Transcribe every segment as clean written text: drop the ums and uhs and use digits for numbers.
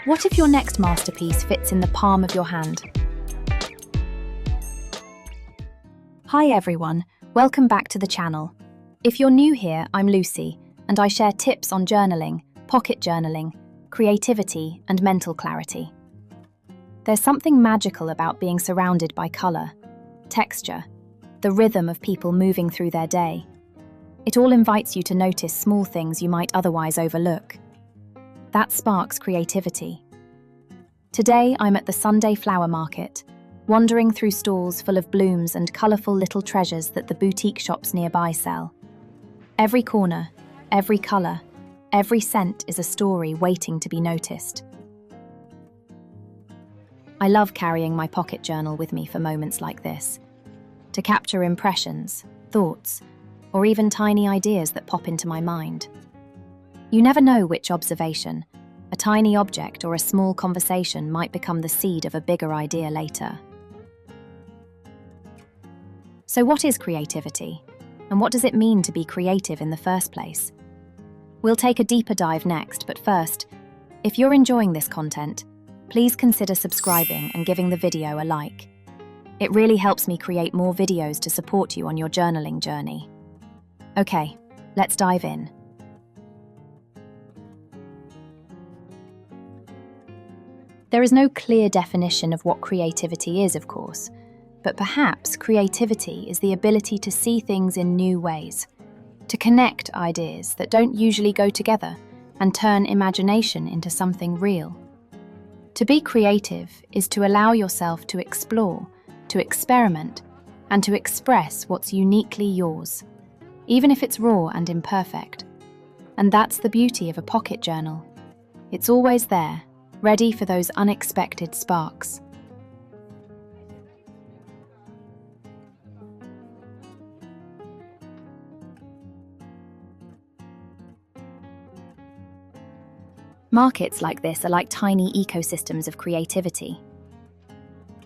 What if your next masterpiece fits in the palm of your hand? Hi everyone, welcome back to the channel. If you're new here, I'm Lucy, and I share tips on journaling, pocket journaling, creativity, and mental clarity. There's something magical about being surrounded by colour, texture, the rhythm of people moving through their day. It all invites you to notice small things you might otherwise overlook. That sparks creativity. Today, I'm at the Sunday flower market, wandering through stalls full of blooms and colourful little treasures that the boutique shops nearby sell. Every corner, every colour, every scent is a story waiting to be noticed. I love carrying my pocket journal with me for moments like this, to capture impressions, thoughts, or even tiny ideas that pop into my mind. You never know which observation, a tiny object or a small conversation might become the seed of a bigger idea later. So what is creativity? And what does it mean to be creative in the first place? We'll take a deeper dive next, but first, if you're enjoying this content, please consider subscribing and giving the video a like. It really helps me create more videos to support you on your journaling journey. Okay, let's dive in. There is no clear definition of what creativity is, of course, but perhaps creativity is the ability to see things in new ways, to connect ideas that don't usually go together and turn imagination into something real. To be creative is to allow yourself to explore, to experiment, and to express what's uniquely yours, even if it's raw and imperfect. And that's the beauty of a pocket journal. It's always there, ready for those unexpected sparks. Markets like this are like tiny ecosystems of creativity.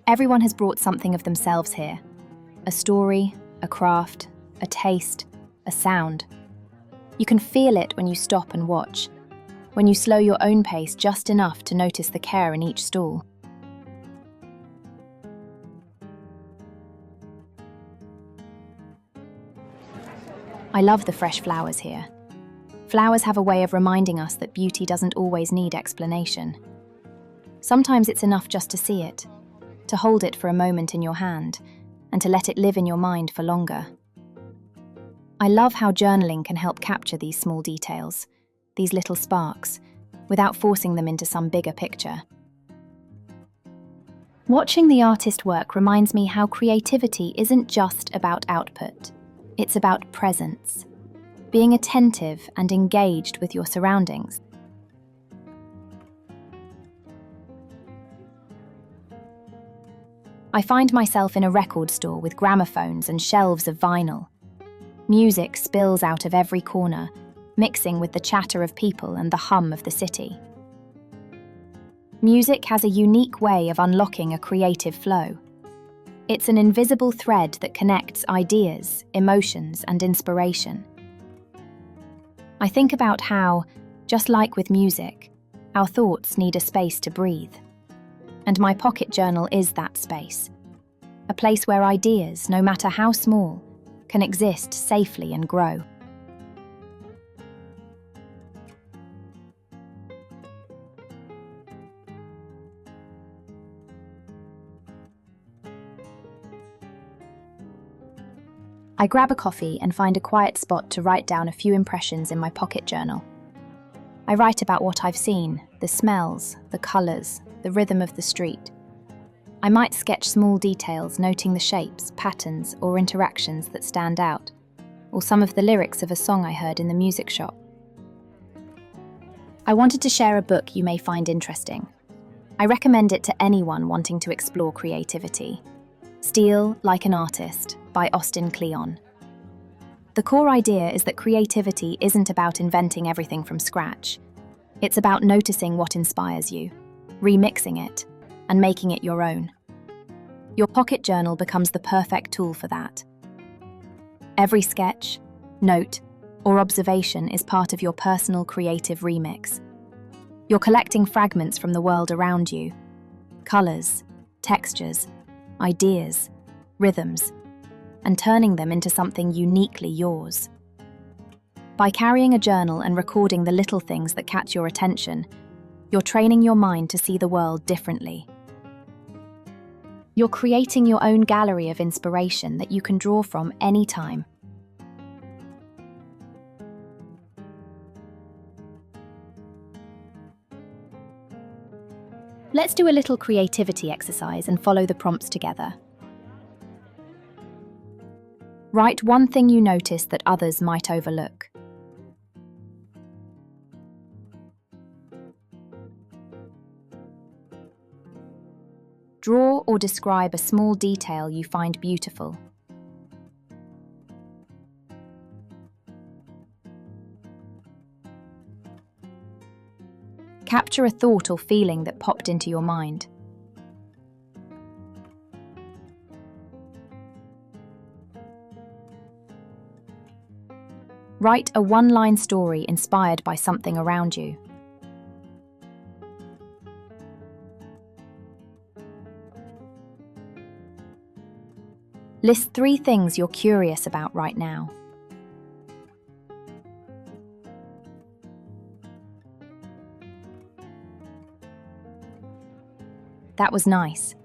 Everyone has brought something of themselves here. A story, a craft, a taste, a sound. You can feel it when you stop and watch, when you slow your own pace just enough to notice the care in each stall. I love the fresh flowers here. Flowers have a way of reminding us that beauty doesn't always need explanation. Sometimes it's enough just to see it, to hold it for a moment in your hand, and to let it live in your mind for longer. I love how journaling can help capture these small details, these little sparks, without forcing them into some bigger picture. Watching the artist work reminds me how creativity isn't just about output, it's about presence, being attentive and engaged with your surroundings. I find myself in a record store with gramophones and shelves of vinyl. Music spills out of every corner, mixing with the chatter of people and the hum of the city. Music has a unique way of unlocking a creative flow. It's an invisible thread that connects ideas, emotions, and inspiration. I think about how, just like with music, our thoughts need a space to breathe. And my pocket journal is that space. A place where ideas, no matter how small, can exist safely and grow. I grab a coffee and find a quiet spot to write down a few impressions in my pocket journal. I write about what I've seen, the smells, the colours, the rhythm of the street. I might sketch small details, noting the shapes, patterns, or interactions that stand out, or some of the lyrics of a song I heard in the music shop. I wanted to share a book you may find interesting. I recommend it to anyone wanting to explore creativity. Steal Like an Artist by Austin Kleon. The core idea is that creativity isn't about inventing everything from scratch. It's about noticing what inspires you, remixing it, and making it your own. Your pocket journal becomes the perfect tool for that. Every sketch, note, or observation is part of your personal creative remix. You're collecting fragments from the world around you, colors, textures, ideas, rhythms, and turning them into something uniquely yours. By carrying a journal and recording the little things that catch your attention, you're training your mind to see the world differently. You're creating your own gallery of inspiration that you can draw from anytime. Let's do a little creativity exercise and follow the prompts together. Write one thing you notice that others might overlook. Draw or describe a small detail you find beautiful. Capture a thought or feeling that popped into your mind. Write a one-line story inspired by something around you. List 3 things you're curious about right now. That was nice.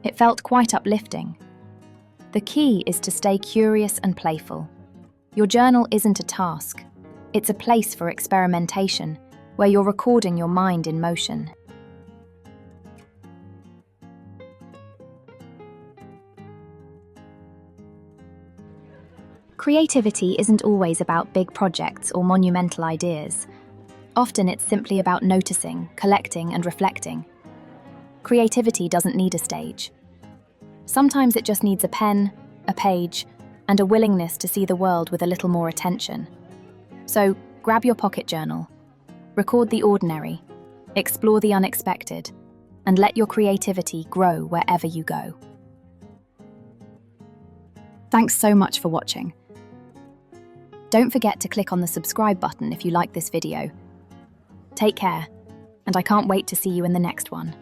It felt quite uplifting. The key is to stay curious and playful. Your journal isn't a task. It's a place for experimentation, where you're recording your mind in motion. Creativity isn't always about big projects or monumental ideas. Often it's simply about noticing, collecting, and reflecting. Creativity doesn't need a stage. Sometimes it just needs a pen, a page, and a willingness to see the world with a little more attention. So, grab your pocket journal, record the ordinary, explore the unexpected, and let your creativity grow wherever you go. Thanks so much for watching. Don't forget to click on the subscribe button if you like this video. Take care, and I can't wait to see you in the next one.